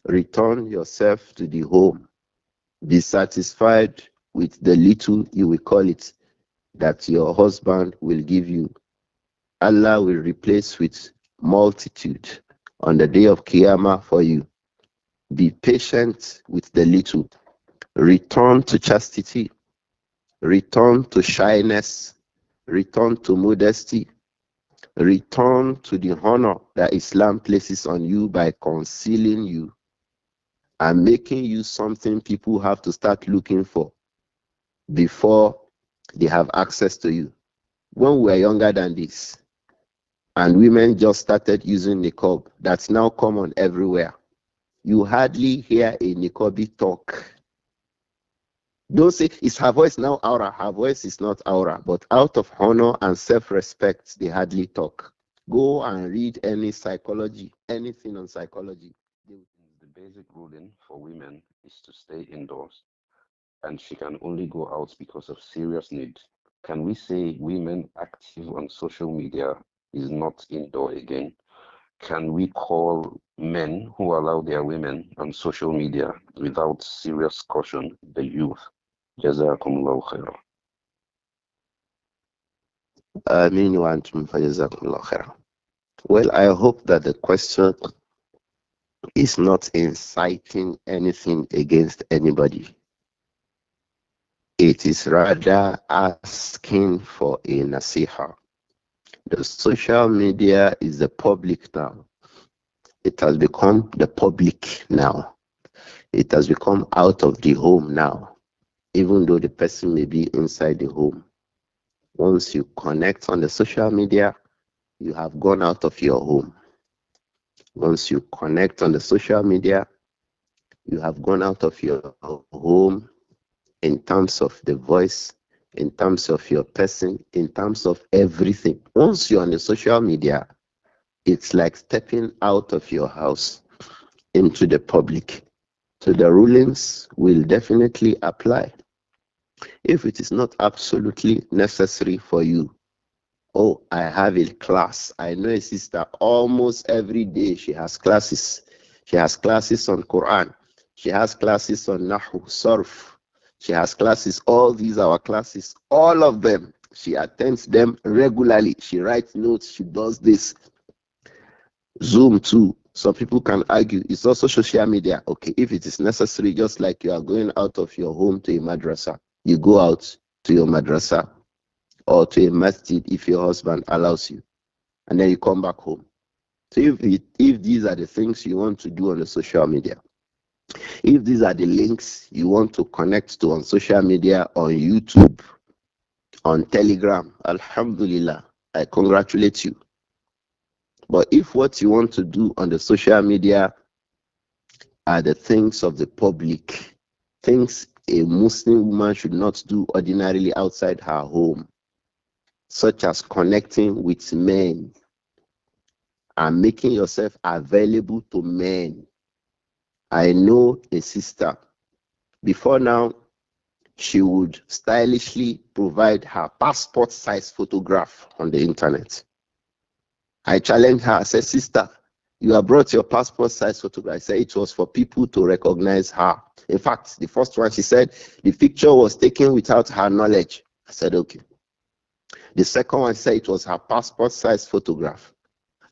Return yourself to the home. Be satisfied with the little you will call it that your husband will give you. Allah will replace with multitude on the day of Qiyamah for you. Be patient with the little. Return to chastity. Return to shyness. Return to modesty. Return to the honor that Islam places on you by concealing you and making you something people have to start looking for before they have access to you. When we were younger than this, and women just started using niqab, that's now common everywhere. You hardly hear a niqabi talk. Don't say it's her voice now aura. Her voice is not aura, but out of honor and self-respect, they hardly talk. Go and read any psychology, anything on psychology. The basic ruling for women is to stay indoors, and she can only go out because of serious need. Can we say women active on social media is not indoor again? Can we call men who allow their women on social media without serious caution the youth? Jazakumullahu khair. Ameen wa antum fa jazakumullah khairan. Well, I hope that the question is not inciting anything against anybody. It is rather asking for a nasiha. The social media is the public now. It has become the public now. It has become out of the home now, even though the person may be inside the home. Once you connect on the social media, you have gone out of your home. Once you connect on the social media, you have gone out of your home in terms of the voice, in terms of your person, in terms of everything. Once you're on the social media, it's like stepping out of your house into the public. So the rulings will definitely apply. If it is not absolutely necessary for you, oh, I have a class. I know a sister almost every day she has classes. She has classes on Quran. She has classes on Nahu, Surf. She has classes. All these are our classes. All of them. She attends them regularly. She writes notes. She does this. Zoom too. Some people can argue it's also social media. Okay, if it is necessary, just like you are going out of your home to a madrasa, you go out to your madrasa or to a masjid if your husband allows you, and then you come back home. So if these are the things you want to do on the social media, if these are the links you want to connect to on social media, on YouTube, on Telegram, Alhamdulillah, I congratulate you. But if what you want to do on the social media are the things of the public, things a Muslim woman should not do ordinarily outside her home, such as connecting with men and making yourself available to men. I know a sister, before now, she would stylishly provide her passport size photograph on the internet. I challenged her. I said, sister, you have brought your passport size photograph. I said it was for people to recognize her. In fact, the first one, she said the picture was taken without her knowledge. I said, okay. The second one said it was her passport size photograph.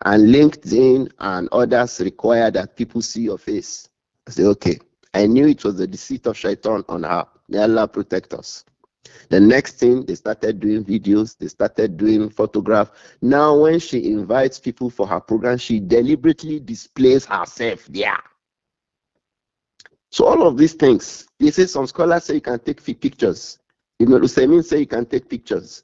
And LinkedIn and others require that people see your face. I said, okay. I knew it was the deceit of shaitan on her. May Allah protect us. The next thing, they started doing videos, they started doing photographs. Now, when she invites people for her program, she deliberately displays herself there. So all of these things, they say some scholars say you can take pictures. Ibn al-Usaymin say you can take pictures.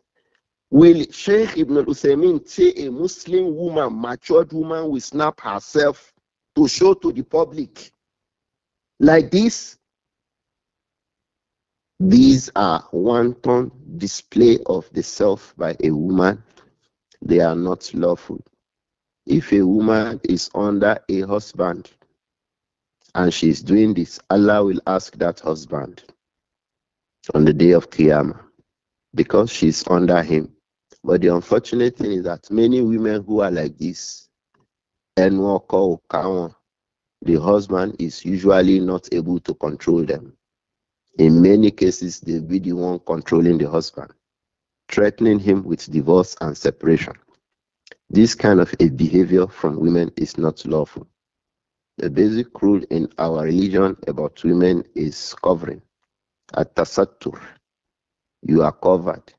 Will Shaykh Ibn al-Usaymin say a Muslim woman, matured woman, will snap herself to show to the public like this? These are wanton display of the self by a woman. They are not lawful. If a woman is under a husband and she is doing this, Allah will ask that husband on the day of Qiyamah because she is under him. But the unfortunate thing is that many women who are like this, the husband is usually not able to control them. In many cases, they'll be the one controlling the husband, threatening him with divorce and separation. This kind of a behavior from women is not lawful. The basic rule in our religion about women is covering. At-tasattur, you are covered.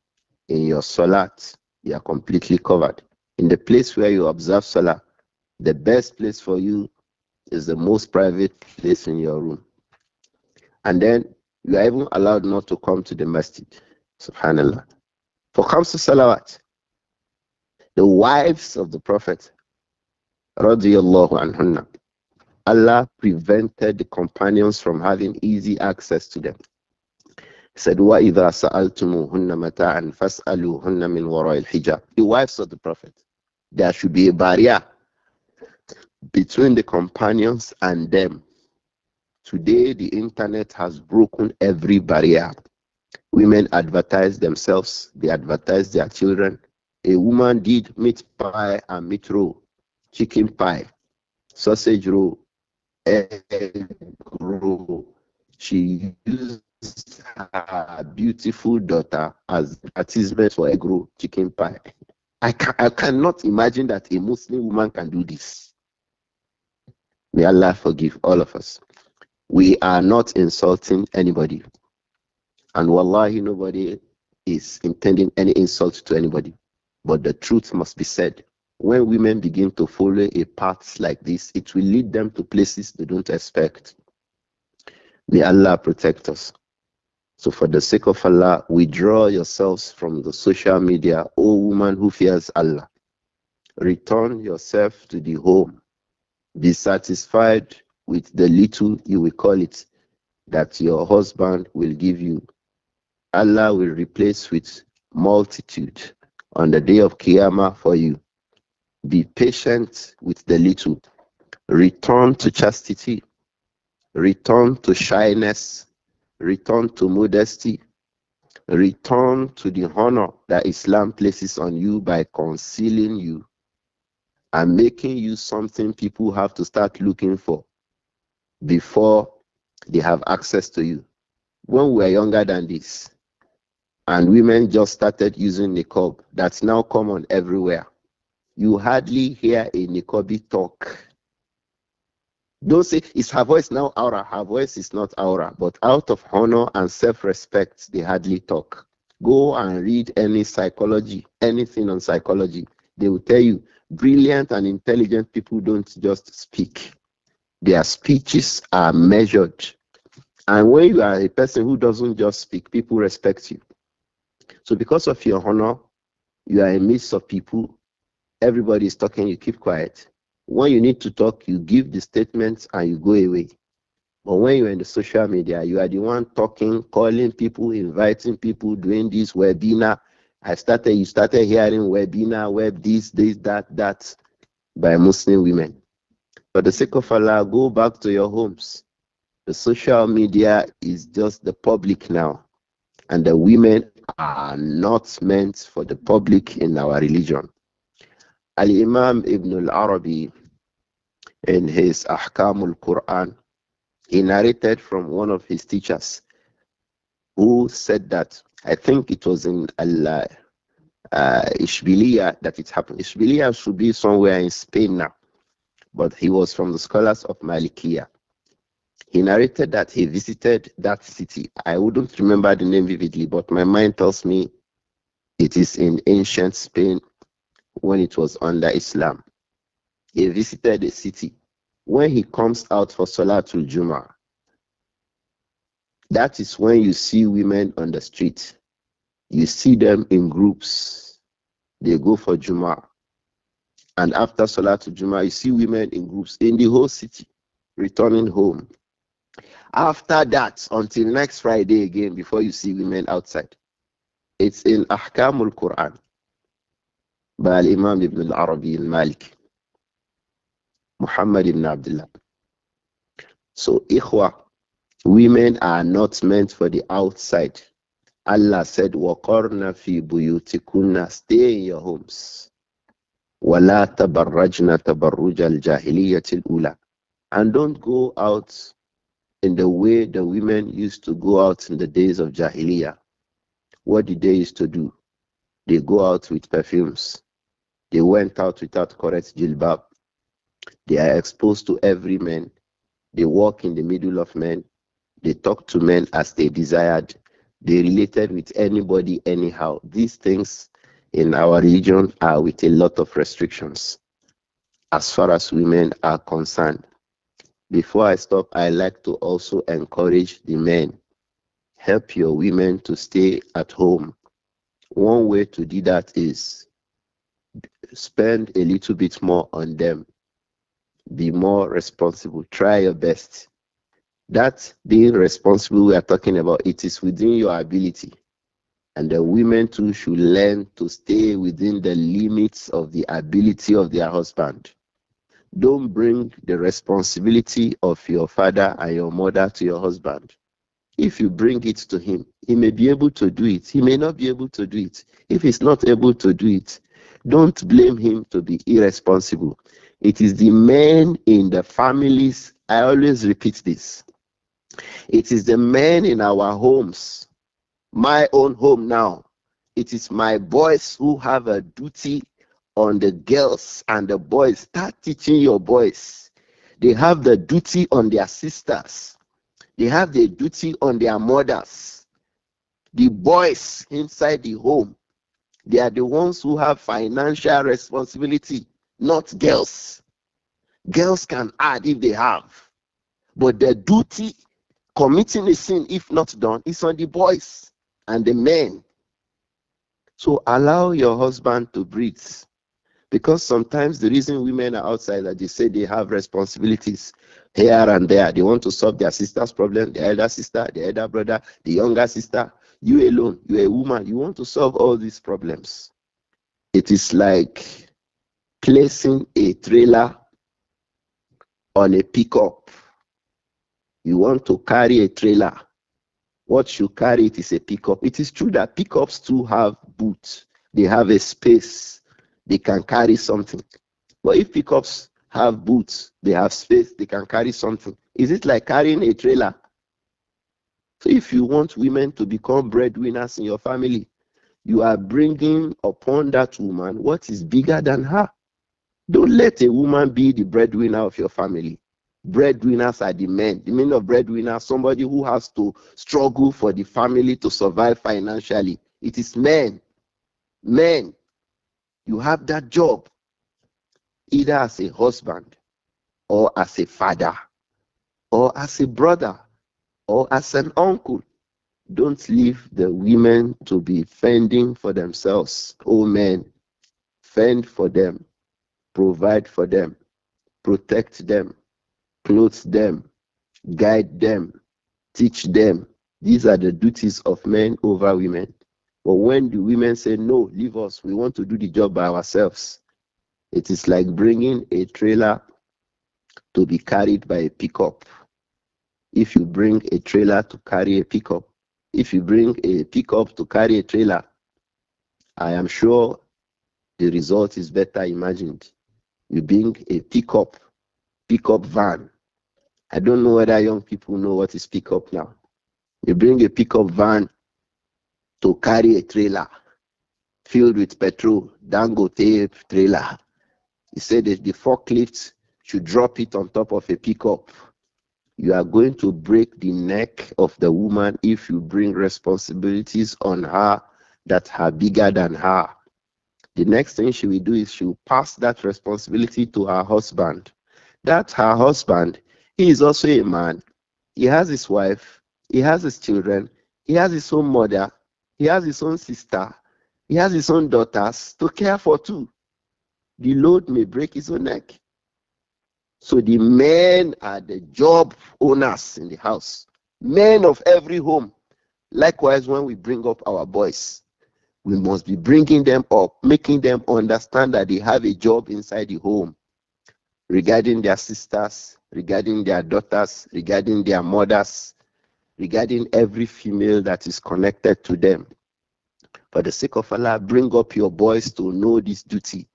In your salat, you are completely covered. In the place where you observe salah, the best place for you is the most private place in your room. And then you are even allowed not to come to the masjid. Subhanallah. For comes to salawat, the wives of the Prophet, radiyallahu anhunna, Allah prevented the companions from having easy access to them. He said, وَإِذَا سَأَلْتُمُوهُنَّ مَتَاعًا فَاسْأَلُوهُنَّ مِنْ وَرَاءِ الْحِجَابِ. The wives of the Prophet. There should be a barrier between the companions and them. Today, the internet has broken every barrier. Women advertise themselves, they advertise their children. A woman did meat pie and meat roll, chicken pie, sausage roll, egg roll. She used her beautiful daughter as advertisement for egg roll, chicken pie. I cannot imagine that a Muslim woman can do this. May Allah forgive all of us. We are not insulting anybody. And wallahi, nobody is intending any insult to anybody. But the truth must be said. When women begin to follow a path like this, it will lead them to places they don't expect. May Allah protect us. So for the sake of Allah, withdraw yourselves from the social media, O woman who fears Allah. Return yourself to the home. Be satisfied with the little, you will call it, that your husband will give you. Allah will replace with multitude on the day of Qiyamah for you. Be patient with the little. Return to chastity. Return to shyness. Return to modesty. Return to the honor that Islam places on you by concealing you and making you something people have to start looking for before they have access to you. When we were younger than this, and women just started using niqab, that's now common everywhere. You hardly hear a niqabi talk. Don't say, is her voice now aura? Her voice is not aura, but out of honor and self-respect, they hardly talk. Go and read any psychology, anything on psychology. They will tell you, brilliant and intelligent people don't just speak. Their speeches are measured. And when you are a person who doesn't just speak, people respect you. So because of your honor, you are in midst of people, everybody is talking, you keep quiet. When you need to talk, you give the statements and you go away. But when you're in the social media, you are the one talking, calling people, inviting people, doing this webinar. You started hearing webinar, web this, that, by Muslim women. For the sake of Allah, go back to your homes. The social media is just the public now. And the women are not meant for the public in our religion. Al-Imam Ibn al-Arabi, in his Ahkamul Quran, he narrated from one of his teachers who said that, I think it was in Ishbiliya that it happened. Ishbiliya should be somewhere in Spain now, but he was from the scholars of Malikiya. He narrated that he visited that city. I wouldn't remember the name vividly, but my mind tells me it is in ancient Spain when it was under Islam. He visited the city. When he comes out for Salatul Jummah, that is when you see women on the street. You see them in groups. They go for Jummah. And after Salatul Jummah, you see women in groups in the whole city, returning home. After that, until next Friday again, before you see women outside. It's in Ahkamul Quran by Imam Ibn al-Arabi al-Maliki, Muhammad ibn Abdullah. So, ikhwa, women are not meant for the outside. Allah said, وَقَرْنَ فِي بُيُوتِكُنَّ, stay in your homes. وَلَا تَبَرَّجْنَ تَبَرُّجَ الْجَاهِلِيَّةِ الْأُولَى, And don't go out in the way the women used to go out in the days of Jahiliyyah. What did they used to do? They go out with perfumes. They went out without correct jilbab. They are exposed to every man. They walk in the middle of men. They talk to men as they desired. They related with anybody anyhow. These things in our region are with a lot of restrictions as far as women are concerned. Before I stop, I like to also encourage the men. Help your women to stay at home. One way to do that is spend a little bit more on them. Be more responsible. Try your best. That being responsible we are talking about, it is within your ability. And the women too should learn to stay within the limits of the ability of their husband. Don't bring the responsibility of your father and your mother to your husband. If you bring it to him, he may be able to do it. He may not be able to do it. If he's not able to do it, don't blame him to be irresponsible. It is the men in the families. I always repeat this. It is the men in our homes, my own home now. It is my boys who have a duty on the girls and the boys. Start teaching your boys. They have the duty on their sisters. They have the duty on their mothers. The boys inside the home, they are the ones who have financial responsibility, not girls. Girls can add if they have. But the duty, committing a sin if not done, is on the boys and the men. So allow your husband to breathe. Because sometimes the reason women are outside that they say they have responsibilities here and there. They want to solve their sister's problem, the elder sister, the elder brother, the younger sister. You alone, you're a woman, you want to solve all these problems. It is like placing a trailer on a pickup. You want to carry a trailer. What you carry it is a pickup. It is true that pickups too have boots. They have a space. They can carry something. But if pickups have boots, they have space, they can carry something. Is it like carrying a trailer? So if you want women to become breadwinners in your family, you are bringing upon that woman what is bigger than her. Don't let a woman be the breadwinner of your family. Breadwinners are the men. The meaning of breadwinner, somebody who has to struggle for the family to survive financially. It is men. Men, you have that job, either as a husband or as a father or as a brother or as an uncle. Don't leave the women to be fending for themselves. Oh men, fend for them, provide for them, protect them, clothe them, guide them, teach them. These are the duties of men over women. But when the women say, no, leave us, we want to do the job by ourselves, it is like bringing a trailer to be carried by a pickup. If you bring a trailer to carry a pickup, if you bring a pickup to carry a trailer, I am sure the result is better imagined. You bring a pickup van. I don't know whether young people know what is pickup now. You bring a pickup van to carry a trailer filled with petrol, Dangote trailer. He said that the forklift should drop it on top of a pickup. You are going to break the neck of the woman if you bring responsibilities on her that are bigger than her. The next thing she will do is she will pass that responsibility to her husband. That her husband, he is also a man. He has his wife, he has his children, he has his own mother, he has his own sister, he has his own daughters to care for too. The load may break his own neck. So the men are the job owners in the house. Men of every home. Likewise, when we bring up our boys, we must be bringing them up, making them understand that they have a job inside the home regarding their sisters, regarding their daughters, regarding their mothers, regarding every female that is connected to them. For the sake of Allah, bring up your boys to know this duty.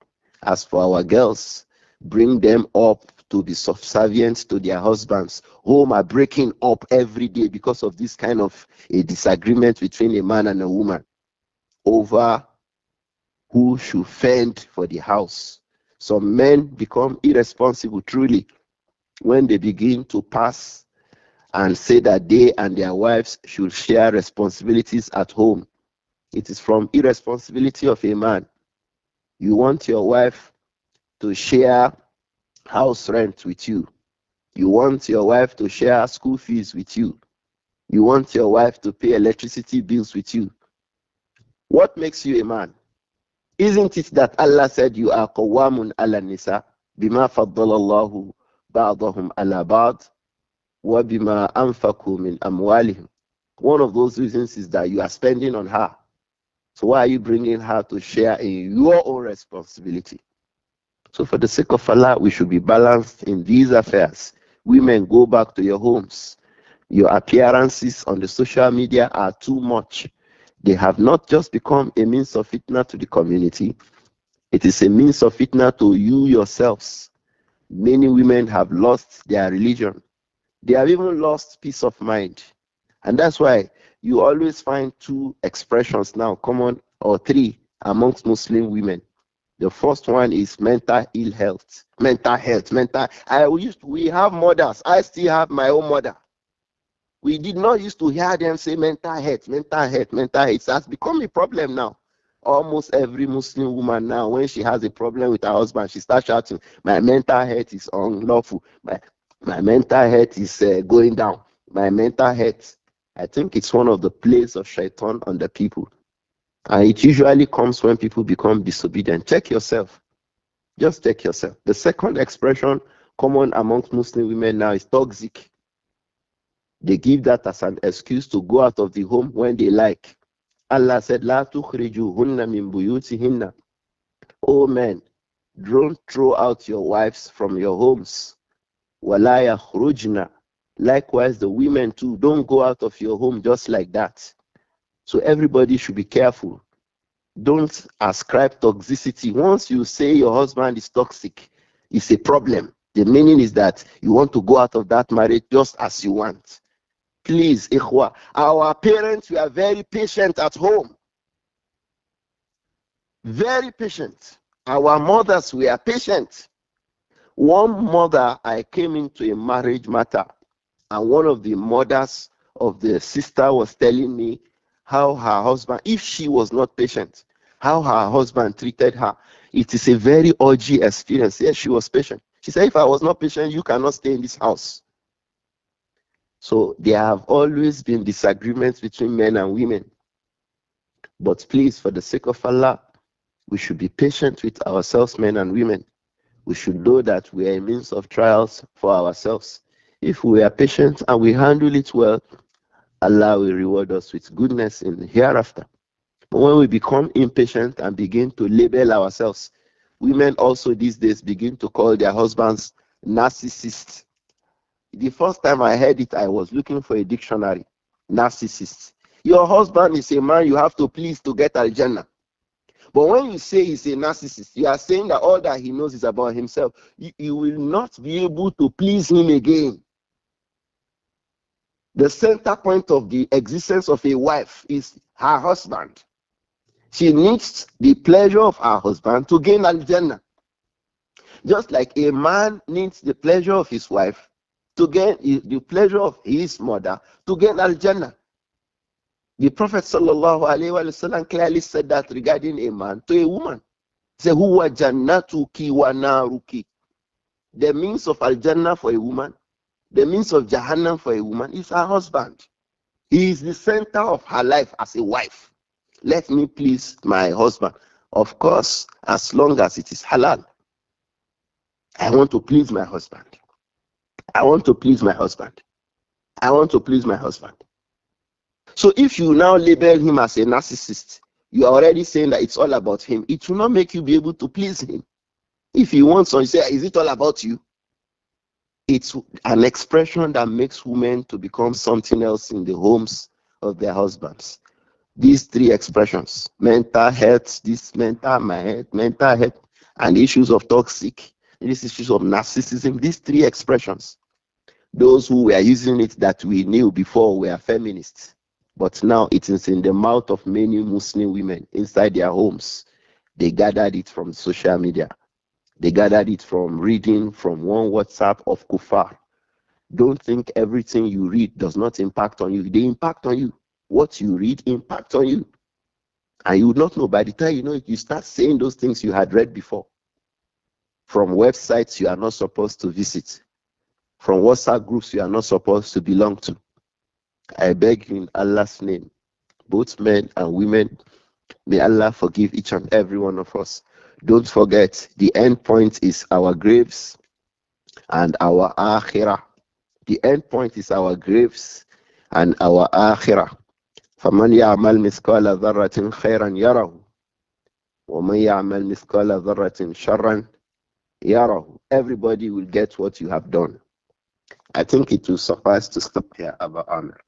As for our girls, bring them up to be subservient to their husbands. Home are breaking up every day because of this kind of a disagreement between a man and a woman over who should fend for the house. Some men become irresponsible truly when they begin to pass and say that they and their wives should share responsibilities at home. It is from irresponsibility of a man. You want your wife to share house rent with you. You want your wife to share school fees with you. You want your wife to pay electricity bills with you. What makes you a man? Isn't it that Allah said you are qawamun ala nisa bima faddalallahu ba'dahum ala ba'd wa bima anfaqu min amwalihim? One of those reasons is that you are spending on her. So why are you bringing her to share in your own responsibility? So for the sake of Allah, we should be balanced in these affairs. Women, go back to your homes. Your appearances on the social media are too much. They have not just become a means of fitna to the community. It is a means of fitna to you yourselves. Many women have lost their religion. They have even lost peace of mind. And that's why you always find two expressions now common, or three, amongst Muslim women. The first one is mental ill health. Mental health. We have mothers. I still have my own mother. We did not used to hear them say mental health, mental health, mental health. It has become a problem now. Almost every Muslim woman now, when she has a problem with her husband, she starts shouting, my mental health is unlawful. My mental health is going down. My mental health. I think it's one of the plays of shaitan on the people. And it usually comes when people become disobedient. Check yourself. Just check yourself. The second expression common amongst Muslim women now is toxic. They give that as an excuse to go out of the home when they like. Allah said, La tukhrijuhunna min buyutihinna. Oh men, don't throw out your wives from your homes. Wala yakhrujna. Likewise, the women too, don't go out of your home just like that. So everybody should be careful. Don't ascribe toxicity. Once you say your husband is toxic, it's a problem. The meaning is that you want to go out of that marriage just as you want. Please, ikhwa, our parents were very patient at home. Very patient. Our mothers were patient. One mother, I came into a marriage matter, and one of the mothers of the sister was telling me how her husband, if she was not patient, how her husband treated her. It is a very orgy experience. Yes, she was patient. She said, if I was not patient, you cannot stay in this house. So there have always been disagreements between men and women. But please, for the sake of Allah, we should be patient with ourselves, men and women. We should know that we are a means of trials for ourselves. If we are patient and we handle it well, Allah will reward us with goodness in the hereafter. But when we become impatient and begin to label ourselves, women also these days begin to call their husbands narcissists. The first time I heard it, I was looking for a dictionary. Narcissist. Your husband is a man you have to please to get Al-Jannah. But when you say he's a narcissist, you are saying that all that he knows is about himself. You will not be able to please him again. The center point of the existence of a wife is her husband. She needs the pleasure of her husband to gain Al-Jannah. Just like a man needs the pleasure of his wife to gain the pleasure of his mother to gain Al-Jannah. The Prophet ﷺ clearly said that regarding a man to a woman. He said, Huwa jannatuki wa naruki. The means of Al-Jannah for a woman, the means of Jahannam for a woman is her husband. He is the center of her life as a wife. Let me please my husband. Of course, as long as it is halal. I want to please my husband. I want to please my husband. I want to please my husband. So if you now label him as a narcissist, you are already saying that it's all about him. It will not make you be able to please him. If he wants something, you say, is it all about you? It's an expression that makes women to become something else in the homes of their husbands. These three expressions, mental health, this mental, my health, mental health, and issues of toxic, These issues of narcissism, these three expressions. Those who were using it that we knew before were feminists, but now it is in the mouth of many Muslim women inside their homes. They gathered it from social media. They gathered it from reading from one WhatsApp of Kufar. Don't think everything you read does not impact on you. They impact on you. What you read impact on you. And you would not know by the time you know it, you start saying those things you had read before from websites you are not supposed to visit, from WhatsApp groups you are not supposed to belong to. I beg you in Allah's name, both men and women, may Allah forgive each and every one of us. Don't forget, the end point is our graves and our akhirah. The end point is our graves and our akhirah. فَمَنْ يَعْمَلْ مِثْقَالَ ذَرَّةٍ خَيْرًا يَرَهُ وَمَنْ يَعْمَلْ مِثْقَالَ ذَرَّةٍ شَرًّا يَرَهُ. Everybody will get what you have done. I think it will suffice to stop here, Abba Amir.